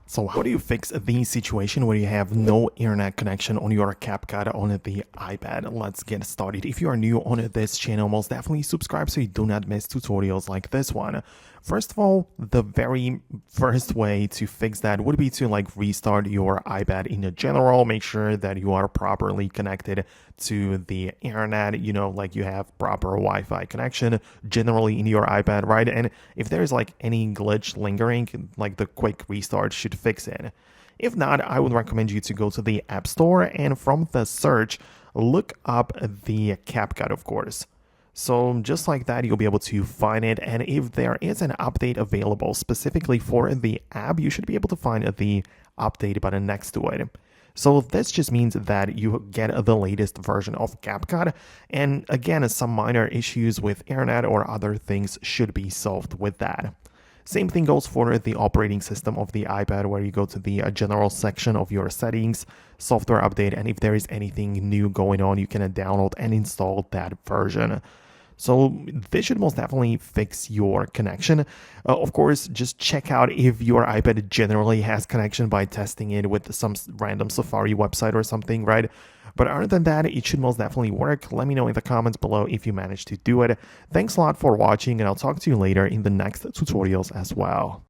So how do you fix the situation where you have no internet connection on your Capcut on the iPad? Let's get started. If you are new on this channel, most definitely subscribe so you do not miss tutorials like this one. First of all, the very first way to fix that would be to restart your iPad in general. Make sure that you are properly connected to the internet, you have proper Wi-Fi connection generally in your iPad, right? And if there's any glitch lingering, the quick restart should fix it. If not, I would recommend you to go to the App Store and from the search, look up the Capcut, of course. So just like that, you'll be able to find it. And if there is an update available specifically for the app, you should be able to find the update button next to it. So this just means that you get the latest version of Capcut. And again, some minor issues with internet or other things should be solved with that. Same thing goes for the operating system of the iPad, where you go to the general section of your settings, software update, and if there is anything new going on, you can download and install that version. So this should most definitely fix your connection. Of course, just check out if your iPad generally has connection by testing it with some random Safari website or something, right? But other than that, it should most definitely work. Let me know in the comments below if you managed to do it. Thanks a lot for watching, and I'll talk to you later in the next tutorials as well.